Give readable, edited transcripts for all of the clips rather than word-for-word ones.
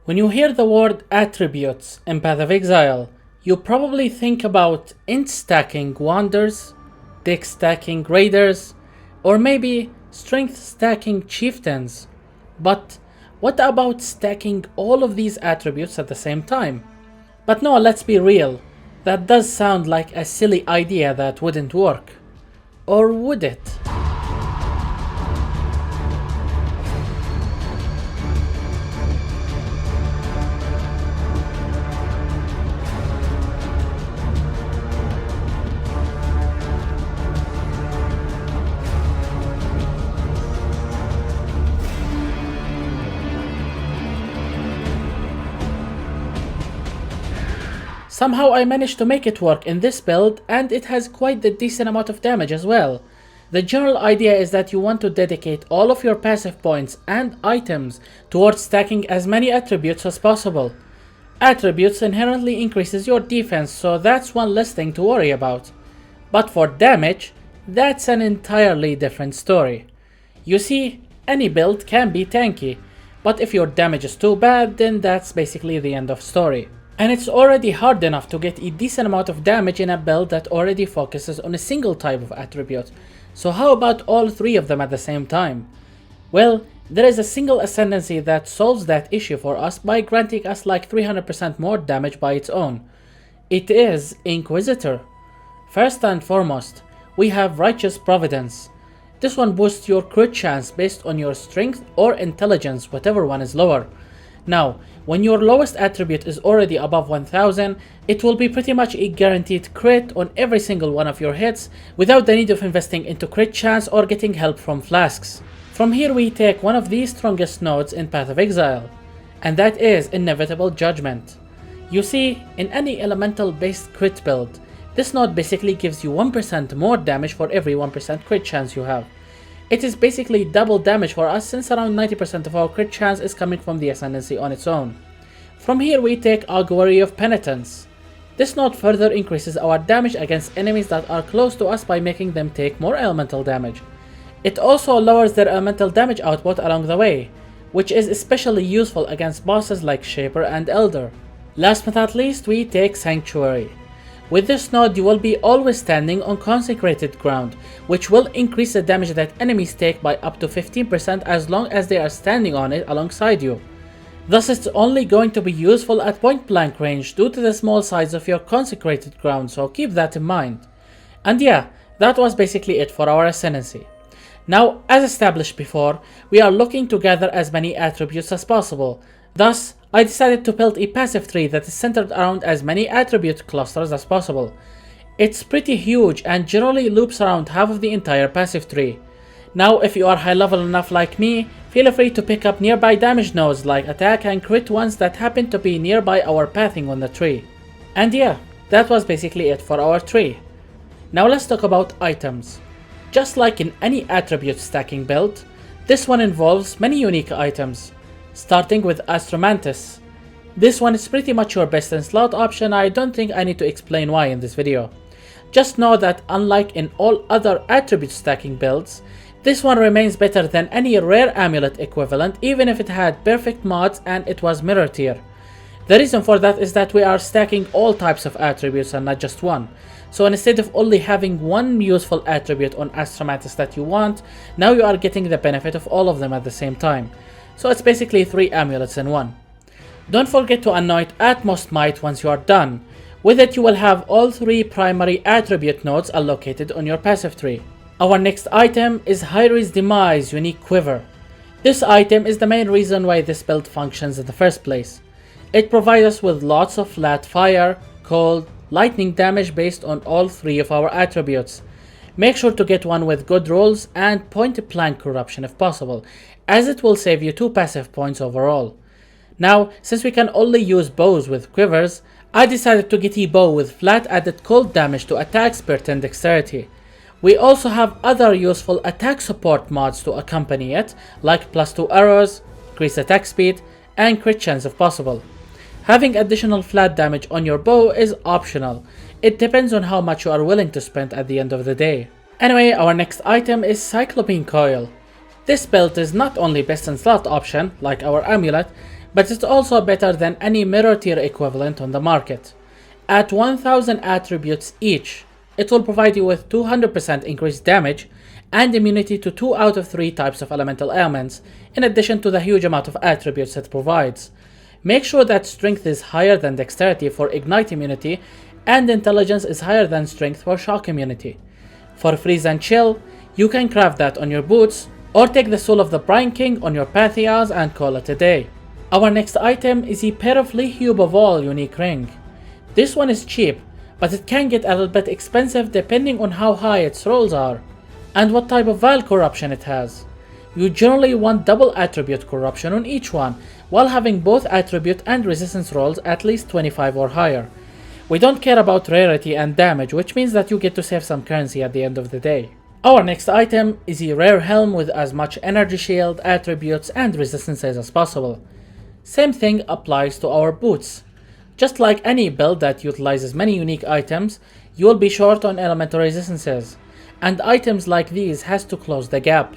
When you hear the word attributes in Path of Exile, you probably think about int stacking wanders, dex stacking raiders, or maybe strength stacking chieftains. But what about stacking all of these attributes at the same time? But no, let's be real, that does sound like a silly idea that wouldn't work. Or would it? Somehow I managed to make it work in this build, and it has quite the decent amount of damage as well. The general idea is that you want to dedicate all of your passive points and items towards stacking as many attributes as possible. Attributes inherently increases your defense, so that's one less thing to worry about. But for damage, that's an entirely different story. You see, any build can be tanky, but if your damage is too bad, then that's basically the end of story. And it's already hard enough to get a decent amount of damage in a build that already focuses on a single type of attribute. So how about all three of them at the same time? Well, there is a single Ascendancy that solves that issue for us by granting us like 300% more damage by its own. It is Inquisitor. First and foremost, we have Righteous Providence. This one boosts your crit chance based on your strength or intelligence, whichever one is lower. Now, when your lowest attribute is already above 1000, it will be pretty much a guaranteed crit on every single one of your hits without the need of investing into crit chance or getting help from flasks. From here we take one of the strongest nodes in Path of Exile, and that is Inevitable Judgment. You see, in any elemental based crit build, this node basically gives you 1% more damage for every 1% crit chance you have. It is basically double damage for us since around 90% of our crit chance is coming from the Ascendancy on its own. From here we take Augury of Penitence. This node further increases our damage against enemies that are close to us by making them take more elemental damage. It also lowers their elemental damage output along the way, which is especially useful against bosses like Shaper and Elder. Last but not least we take Sanctuary. With this node you will be always standing on consecrated ground, which will increase the damage that enemies take by up to 15% as long as they are standing on it alongside you. Thus it's only going to be useful at point blank range due to the small size of your consecrated ground, so keep that in mind. And yeah, that was basically it for our Ascendancy. Now, as established before, we are looking to gather as many attributes as possible. Thus, I decided to build a passive tree that is centered around as many attribute clusters as possible. It's pretty huge and generally loops around half of the entire passive tree. Now if you are high level enough like me, feel free to pick up nearby damage nodes like attack and crit ones that happen to be nearby our pathing on the tree. And yeah, that was basically it for our tree. Now let's talk about items. Just like in any attribute stacking build, this one involves many unique items. Starting with Astromantis. This one is pretty much your best in slot option. I don't think I need to explain why in this video. Just know that unlike in all other attribute stacking builds, this one remains better than any rare amulet equivalent even if it had perfect mods and it was mirror tier. The reason for that is that we are stacking all types of attributes and not just one. So instead of only having one useful attribute on Astromantis that you want, now you are getting the benefit of all of them at the same time. So it's basically 3 amulets in one. Don't forget to anoint Utmost Might once you are done. With it you will have all 3 primary attribute nodes allocated on your passive tree. Our next item is Hyri's Demise Unique Quiver. This item is the main reason why this build functions in the first place. It provides us with lots of flat fire, cold, lightning damage based on all 3 of our attributes. Make sure to get one with good rolls and point blank corruption if possible, as it will save you 2 passive points overall. Now, since we can only use bows with quivers, I decided to get a bow with flat added cold damage to attack, spirit and dexterity. We also have other useful attack support mods to accompany it, like +2 arrows, increased attack speed, and crit chance if possible. Having additional flat damage on your bow is optional. It depends on how much you are willing to spend at the end of the day. Anyway, our next item is Cyclopean Coil. This build is not only best in slot option, like our amulet, but it's also better than any mirror tier equivalent on the market. At 1000 attributes each, it will provide you with 200% increased damage and immunity to 2 out of 3 types of elemental ailments, in addition to the huge amount of attributes it provides. Make sure that strength is higher than dexterity for ignite immunity, and intelligence is higher than strength for shock immunity. For freeze and chill, you can craft that on your boots, or take the soul of the Brine King on your Pantheons and call it a day. Our next item is a pair of Lihue Bavol unique ring. This one is cheap, but it can get a little bit expensive depending on how high its rolls are, and what type of Val corruption it has. You generally want double attribute corruption on each one, while having both attribute and resistance rolls at least 25 or higher. We don't care about rarity and damage, which means that you get to save some currency at the end of the day. Our next item is a rare helm with as much energy shield, attributes and resistances as possible. Same thing applies to our boots. Just like any build that utilizes many unique items, you will be short on elemental resistances, and items like these has to close the gap.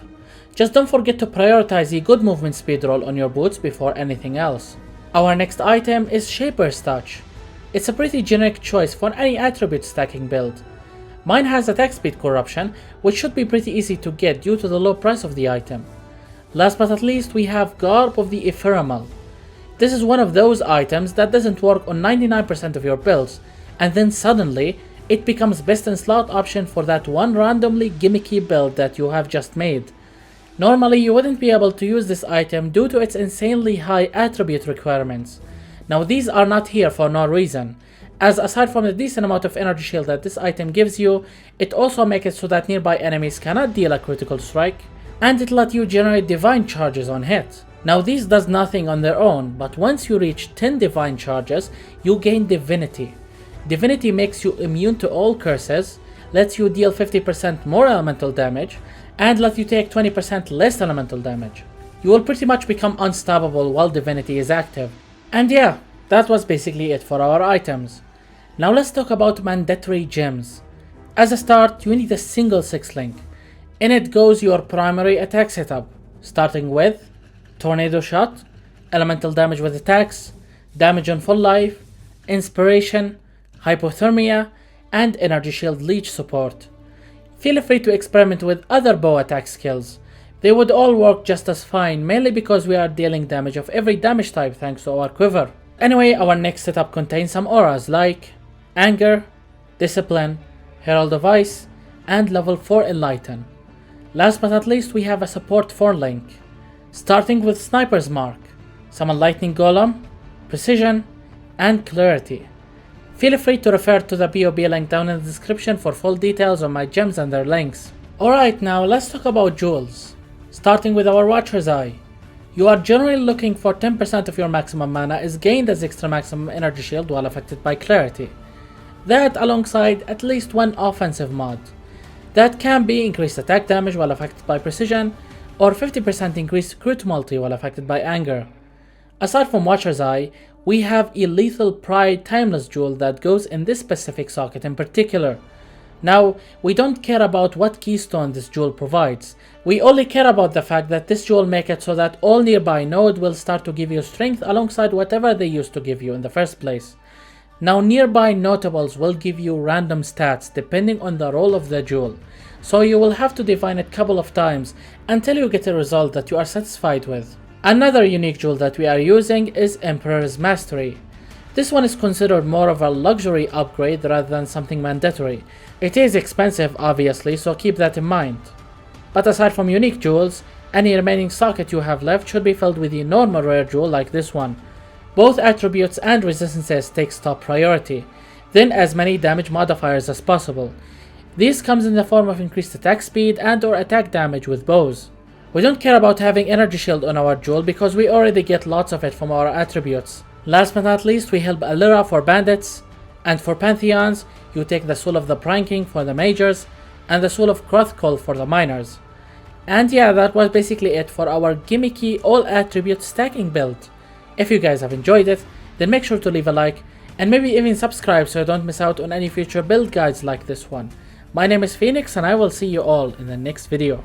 Just don't forget to prioritize a good movement speed roll on your boots before anything else. Our next item is Shaper's Touch. It's a pretty generic choice for any attribute stacking build. Mine has attack speed corruption, which should be pretty easy to get due to the low price of the item. Last but not least, we have Garb of the Ephemeral. This is one of those items that doesn't work on 99% of your builds, and then suddenly it becomes best in slot option for that one randomly gimmicky build that you have just made. Normally you wouldn't be able to use this item due to its insanely high attribute requirements. Now these are not here for no reason, as aside from the decent amount of energy shield that this item gives you, it also makes it so that nearby enemies cannot deal a critical strike, and it lets you generate divine charges on hit. Now these does nothing on their own, but once you reach 10 divine charges, you gain divinity. Divinity makes you immune to all curses, lets you deal 50% more elemental damage, and lets you take 20% less elemental damage. You will pretty much become unstoppable while divinity is active. And yeah, that was basically it for our items. Now let's talk about mandatory gems. As a start, you need a single 6-link. In it goes your primary attack setup, starting with Tornado Shot, elemental damage with attacks, damage on full life, inspiration, hypothermia, and energy shield leech support. Feel free to experiment with other bow attack skills. They would all work just as fine, mainly because we are dealing damage of every damage type thanks to our quiver. Anyway, our next setup contains some auras like Anger, Discipline, Herald of Ice, and level 4 Enlighten. Last but not least, we have a support 4-link, starting with Sniper's Mark, Summon Lightning Golem, Precision, and Clarity. Feel free to refer to the BOB link down in the description for full details on my gems and their links. Alright, now let's talk about jewels. Starting with our Watcher's Eye. You are generally looking for 10% of your maximum mana is gained as extra maximum energy shield while affected by Clarity. That alongside at least one offensive mod. That can be increased attack damage while affected by Precision, or 50% increased crit multi while affected by Anger. Aside from Watcher's Eye, we have a Lethal Pride Timeless Jewel that goes in this specific socket in particular. Now, we don't care about what keystone this jewel provides. We only care about the fact that this jewel makes it so that all nearby nodes will start to give you strength alongside whatever they used to give you in the first place. Now, nearby notables will give you random stats depending on the role of the jewel, so you will have to divine it a couple of times until you get a result that you are satisfied with. Another unique jewel that we are using is Emperor's Mastery. This one is considered more of a luxury upgrade rather than something mandatory. It is expensive obviously, so keep that in mind. But aside from unique jewels, any remaining socket you have left should be filled with a normal rare jewel like this one. Both attributes and resistances takes top priority, then as many damage modifiers as possible. This comes in the form of increased attack speed and or attack damage with bows. We don't care about having energy shield on our jewel because we already get lots of it from our attributes. Last but not least, we help Alira for bandits, and for Pantheons, you take the Soul of the Brine King for the majors, and the Soul of Krothkol for the minors. And yeah, that was basically it for our gimmicky all attribute stacking build. If you guys have enjoyed it, then make sure to leave a like, and maybe even subscribe so you don't miss out on any future build guides like this one. My name is Phoenix, and I will see you all in the next video.